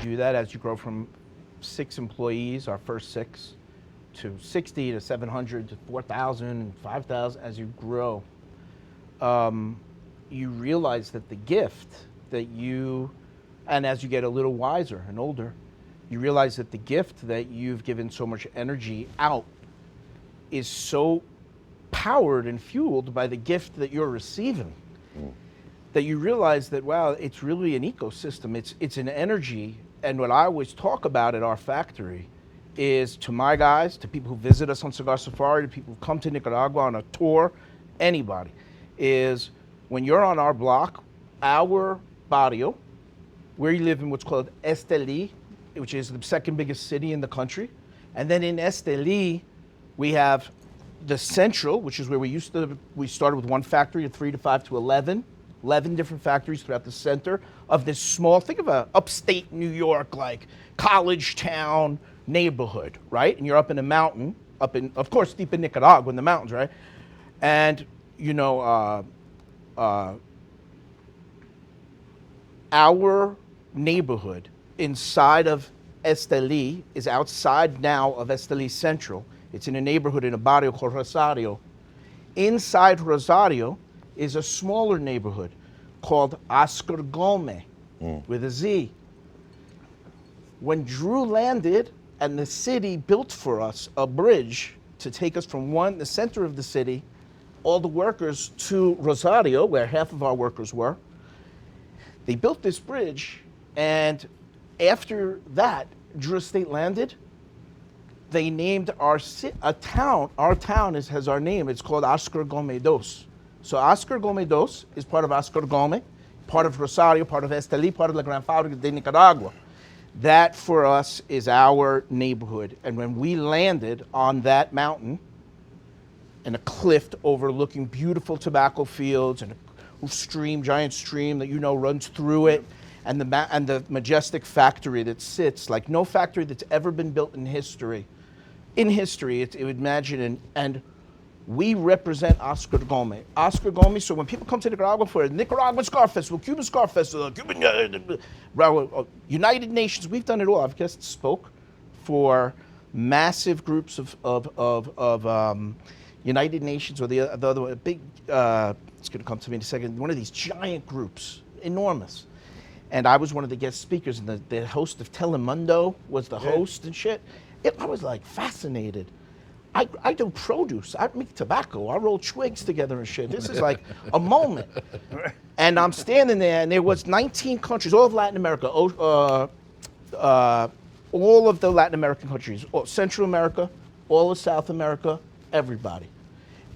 do that as you grow from 6 employees, our first 6, to 60 to 700 to 4,000, 5,000, as you grow, you realize that the gift that you, and as you get a little wiser and older, you realize that the gift that you've given so much energy out is so powered and fueled by the gift that you're receiving, that you realize that, wow, it's really an ecosystem. It's an energy. And what I always talk about at our factory is, to my guys, to people who visit us on Cigar Safari, to people who come to Nicaragua on a tour, anybody, is when you're on our block, our barrio, where you live in what's called Esteli, which is the second biggest city in the country. And then in Esteli, we have the central, which is where we started with 1 factory of 3 to 5 to 11 different factories throughout the center of this small, think of a upstate New York, like college town neighborhood, right? And you're up in a mountain, up in, of course, deep in Nicaragua in the mountains, right? And, you know, our neighborhood inside of Esteli is outside now of Esteli Central. It's in a neighborhood in a barrio called Rosario. Inside Rosario is a smaller neighborhood called Oscar Gomez, with a Z. When Drew landed and the city built for us a bridge to take us from the center of the city, all the workers, to Rosario, where half of our workers were, they built this bridge, and after that, Drew Estate landed, they named our town has our name. It's called Oscar Gomez Dos. So Oscar Gomez Dos is part of Oscar Gomez, part of Rosario, part of Esteli, part of La Gran Fábrica de Nicaragua. That for us is our neighborhood. And when we landed on that mountain, and a cliff overlooking beautiful tobacco fields and a stream, giant stream that you know runs through it, and the majestic factory that sits like no factory that's ever been built in history. In history, it would imagine, and we represent Oscar Gomez. Oscar Gomez, so when people come to Nicaragua for a Nicaraguan Cigar Festival, Cuban Cigar Festival, United Nations, we've done it all. I've guest spoke for massive groups of United Nations, or the other big, it's going to come to me in a second, one of these giant groups, enormous. And I was one of the guest speakers, and the host of Telemundo was the host and shit. I was like fascinated. I do produce, I make tobacco, I roll twigs together and shit. This is like a moment. And I'm standing there, and there was 19 countries, all of Latin America, all of the Latin American countries, Central America, all of South America, everybody.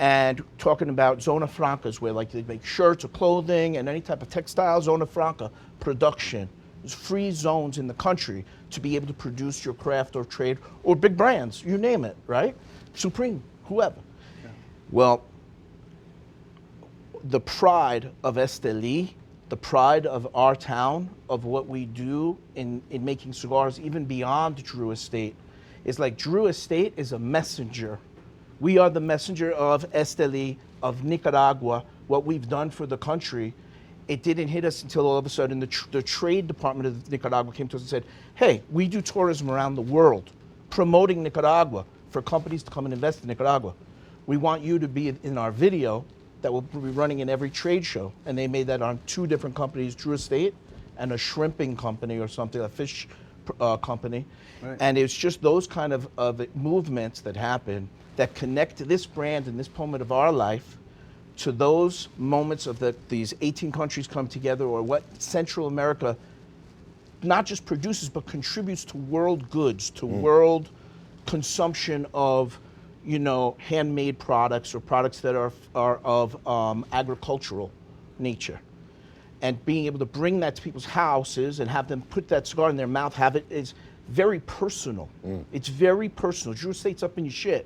And talking about Zona Francas, where like they make shirts or clothing and any type of textile, Zona Franca production. There's free zones in the country to be able to produce your craft or trade or big brands, you name it, right? Supreme, whoever. Yeah. Well, the pride of Esteli, the pride of our town, of what we do in making cigars, even beyond Drew Estate, is like Drew Estate is a messenger. We are the messenger of Esteli, of Nicaragua, what we've done for the country. It didn't hit us until all of a sudden the trade department of Nicaragua came to us and said, hey, we do tourism around the world, promoting Nicaragua for companies to come and invest in Nicaragua. We want you to be in our video that will be running in every trade show. And they made that on 2 different companies, Drew Estate and a shrimping company or something, a fish company. Right. And it's just those kind of movements that happen that connect this brand and this moment of our life to those moments of these 18 countries come together, or what Central America not just produces but contributes to world goods, to world consumption of, you know, handmade products or products that are of agricultural nature. And being able to bring that to people's houses and have them put that cigar in their mouth, have it, is very personal. It's very personal. Drew Estate's up in your shit.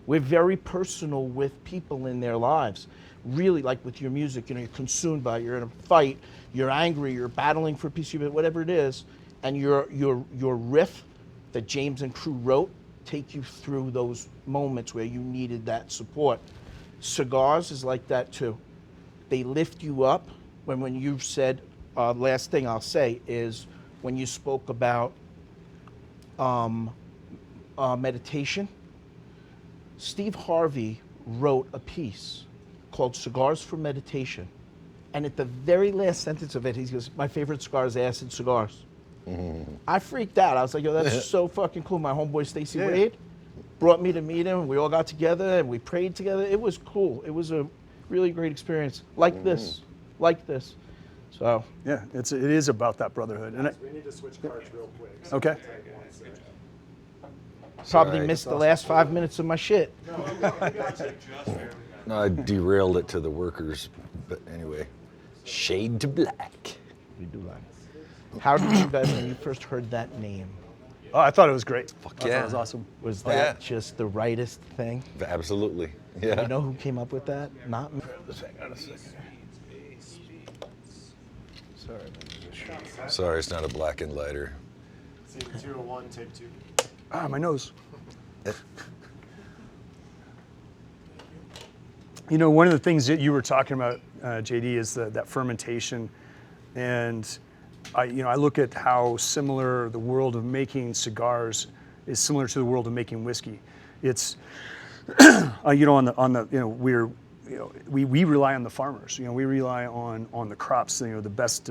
We're very personal with people in their lives. Really, like with your music, you know, you're consumed by it, you're in a fight, you're angry, you're battling for a piece of it, whatever it is, and your riff that James and crew wrote take you through those moments where you needed that support. Cigars is like that too. They lift you up when you've said, last thing I'll say is, when you spoke about meditation. Steve Harvey wrote a piece called Cigars for Meditation. And at the very last sentence of it, he goes, my favorite cigar is acid cigars. I freaked out. I was like, yo, that's so fucking cool. My homeboy Stacey Wade brought me to meet him. We all got together and we prayed together. It was cool. It was a really great experience. Like this. So yeah, it is about that brotherhood. And we need to switch cards real quick. So okay. Probably missed the last 5 minutes of my shit. No, I derailed it to the workers, but anyway, shade to black. We do like it. How did you guys, when you first heard that name? Oh, I thought it was great. Fuck I thought yeah. it was awesome. Was that just the rightest thing? Absolutely, yeah. You know who came up with that? Not me. Hang on a second. Sorry. Sorry, it's not a blackened lighter. Scene 201, take 2. Ah, my nose. You know, one of the things that you were talking about, JD, is that fermentation, and I look at how similar the world of making cigars is similar to the world of making whiskey. It's, we rely on the farmers. You know, we rely on the crops. You know, the best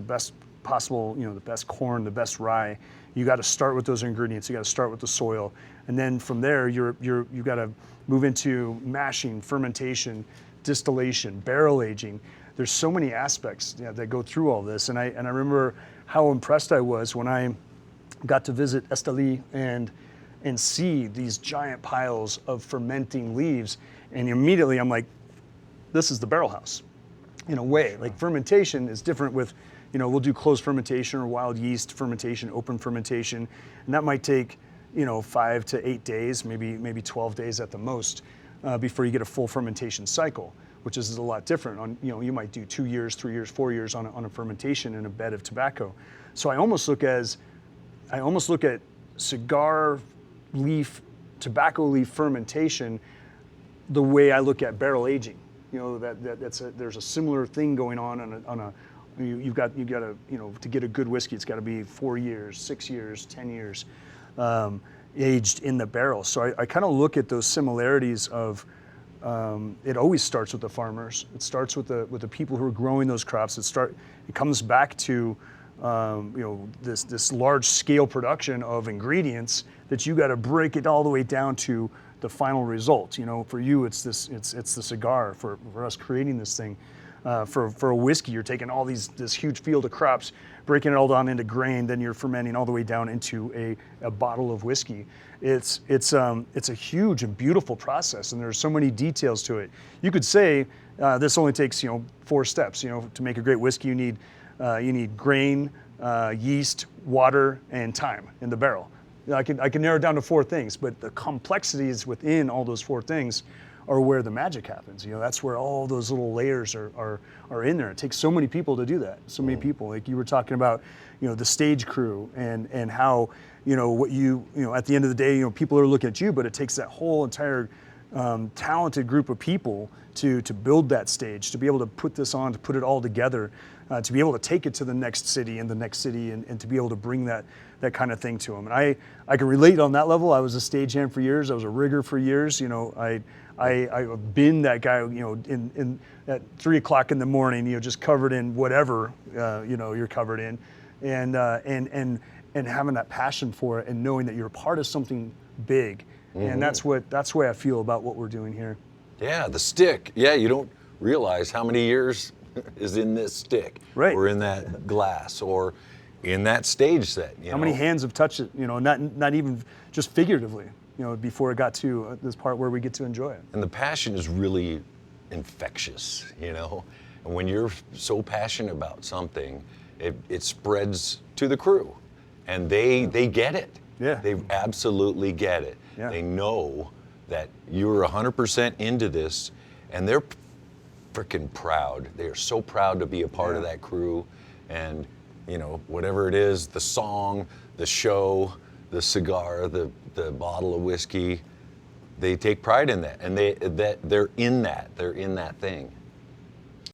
possible. You know, the best corn, the best rye. You got to start with those ingredients. You got to start with the soil, and then from there, you got to move into mashing, fermentation, distillation, barrel aging. There's so many aspects that go through all this, and I remember how impressed I was when I got to visit Esteli and see these giant piles of fermenting leaves, and immediately I'm like, this is the barrel house, in a way. Like fermentation is different with, we'll do closed fermentation or wild yeast fermentation, open fermentation, and that might take 5 to 8 days, maybe 12 days at the most, before you get a full fermentation cycle, which is a lot different. You might do 2 years, 3 years, 4 years on a fermentation in a bed of tobacco. So I almost look at cigar leaf, tobacco leaf fermentation the way I look at barrel aging. There's a similar thing going on you've got to, to get a good whiskey, it's got to be 4 years, 6 years, 10 years aged in the barrel. So I kind of look at those similarities of, it always starts with the farmers. It starts with the people who are growing those crops. It comes back to this large scale production of ingredients that you got to break it all the way down to the final result. For you, it's the cigar. For us creating this thing, for a whiskey, you're taking all this huge field of crops, breaking it all down into grain, then you're fermenting all the way down into a bottle of whiskey. It's a huge and beautiful process, and there's so many details to it. You could say this only takes 4 steps. To make a great whiskey, you need grain, yeast, water, and time in the barrel. I can narrow it down to 4 things, but the complexities within all those 4 things are where the magic happens. That's where all those little layers are in there. It takes so many people to do that. So many people, like you were talking about, the stage crew and how, what at the end of the day, people are looking at you, but it takes that whole entire talented group of people to build that stage, to be able to put this on, to put it all together, to be able to take it to the next city and to be able to bring that kind of thing to them. And I can relate on that level. I was a stagehand for years. I was a rigger for years. I've been that guy, in at 3 o'clock in the morning, just covered in whatever, you're covered in, and having that passion for it and knowing that you're a part of something big. And that's the way I feel about what we're doing here. Yeah, the stick. Yeah, you don't realize how many years is in this stick, right, or in that glass, or in that stage set. How many hands have touched it? Not even just figuratively. Before it got to this part where we get to enjoy it. And the passion is really infectious, And when you're so passionate about something, it spreads to the crew, and they get it. Yeah. They absolutely get it. Yeah. They know that you're 100% into this, and they're freaking proud. They are so proud to be a part of that crew, and whatever it is, the song, the show, the cigar, the bottle of whiskey, they take pride in that, and they're in that thing.